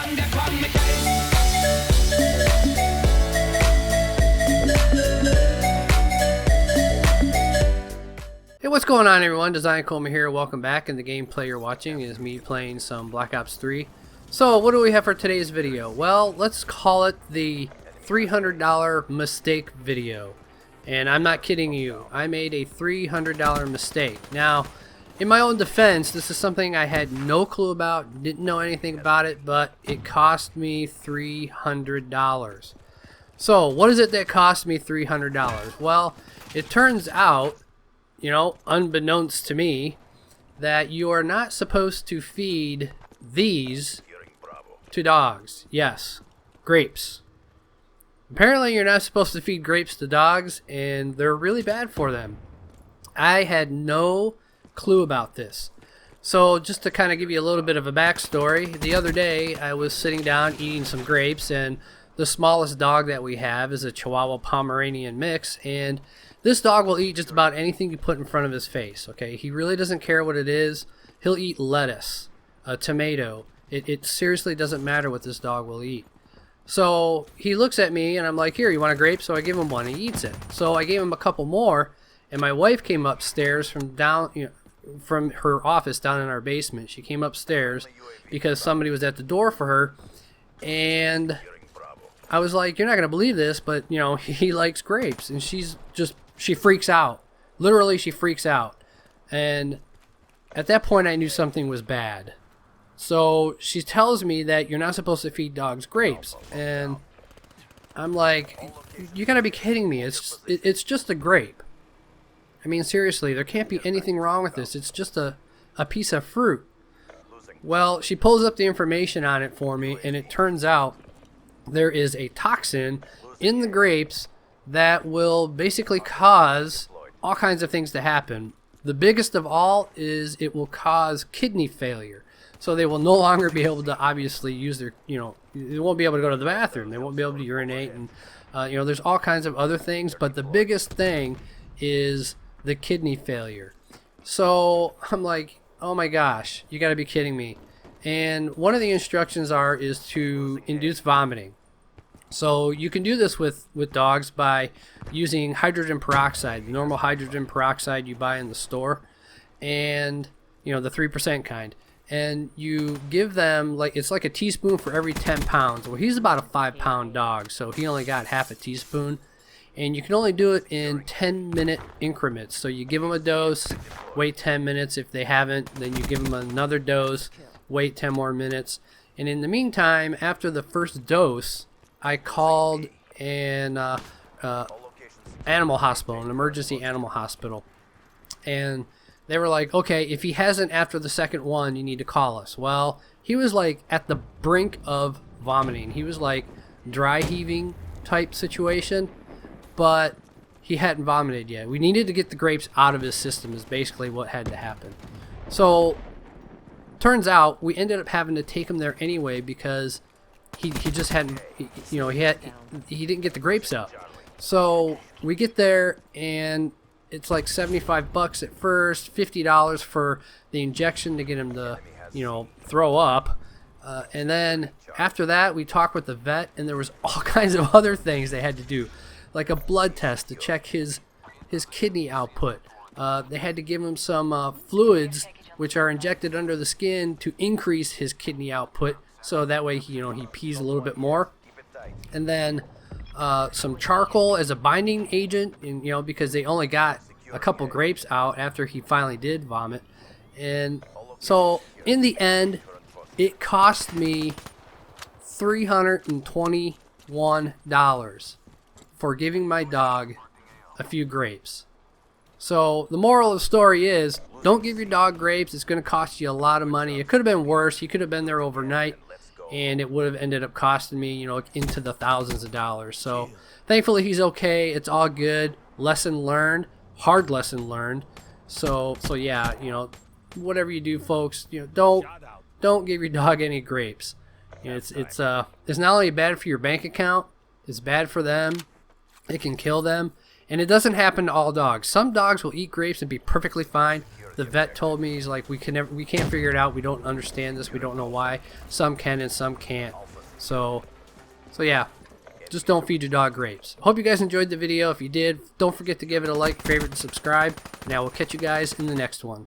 Hey, what's going on, everyone? Designedcoma here. Welcome back, and the gameplay you're watching is me playing some Black Ops 3. So, what do we have for today's video? Well, let's call it the $300 mistake video. And I'm not kidding you. I made a $300 mistake. Now, in my own defense, this is something I had no clue about, didn't know anything about it, but it cost me $300. So, what is it that cost me $300? Well, it turns out, you know, unbeknownst to me, that you are not supposed to feed these to dogs. Yes, grapes. Apparently you're not supposed to feed grapes to dogs, and they're really bad for them. I had no clue about this. So just to kind of give you a little bit of a backstory, the other day I was sitting down eating some grapes, and the smallest dog that we have is a Chihuahua Pomeranian mix, and this dog will eat just about anything you put in front of his face. Okay, he really doesn't care what it is. He'll eat lettuce, a tomato. It seriously doesn't matter what this dog will eat. So he looks at me and I'm like, here, you want a grape? So I give him one. He eats it. So I gave him a couple more, and my wife came upstairs from from her office down in our basement. She came upstairs because somebody was at the door for her, and I was like, you're not gonna believe this, but you know, he likes grapes. And she freaks out. Literally, she freaks out. And at that point I knew something was bad. So she tells me that you're not supposed to feed dogs grapes, and I'm like, you gotta be kidding me. It's just a grape. I mean, seriously, there can't be anything wrong with this. It's just a piece of fruit. Well, she pulls up the information on it for me, and it turns out there is a toxin in the grapes that will basically cause all kinds of things to happen. The biggest of all is it will cause kidney failure. So they will no longer be able to obviously use their, they won't be able to go to the bathroom. They won't be able to urinate, and there's all kinds of other things, but the biggest thing is the kidney failure. So I'm like, oh my gosh, you got to be kidding me. And one of the instructions is to induce vomiting. So you can do this with dogs by using hydrogen peroxide, the normal hydrogen peroxide you buy in the store, and the 3% kind. And you give them, it's like a teaspoon for every 10 pounds. Well, he's about a 5-pound dog, so he only got half a teaspoon. And you can only do it in 10-minute increments. So you give them a dose, wait 10 minutes. If they haven't, then you give them another dose, wait 10 more minutes. And in the meantime, after the first dose, I called an animal hospital, an emergency animal hospital. And they were like, okay, if he hasn't after the second one, you need to call us. Well, he was like at the brink of vomiting. He was like dry heaving type situation, but he hadn't vomited yet. We needed to get the grapes out of his system is basically what had to happen. So turns out we ended up having to take him there anyway because he just hadn't, he didn't get the grapes out. So we get there, and it's like $75 at first, $50 for the injection to get him to, throw up. And then after that, we talked with the vet, and there was all kinds of other things they had to do, like a blood test to check his kidney output. They had to give him some fluids, which are injected under the skin to increase his kidney output, so that way he pees a little bit more. And then some charcoal as a binding agent, and because they only got a couple grapes out after he finally did vomit. And so in the end, it cost me $321 for giving my dog a few grapes. So the moral of the story is, don't give your dog grapes. It's going to cost you a lot of money. It could have been worse. He could have been there overnight, and it would have ended up costing me, into the thousands of dollars. So thankfully he's okay. It's all good. Lesson learned. Hard lesson learned. So yeah, whatever you do, folks, don't give your dog any grapes. It's not only bad for your bank account, it's bad for them. It can kill them, and it doesn't happen to all dogs. Some dogs will eat grapes and be perfectly fine. The vet told me, he's like, we can't figure it out. We don't understand this. We don't know why. Some can and some can't. So yeah, just don't feed your dog grapes. Hope you guys enjoyed the video. If you did, don't forget to give it a like, favorite, and subscribe. And I will catch you guys in the next one.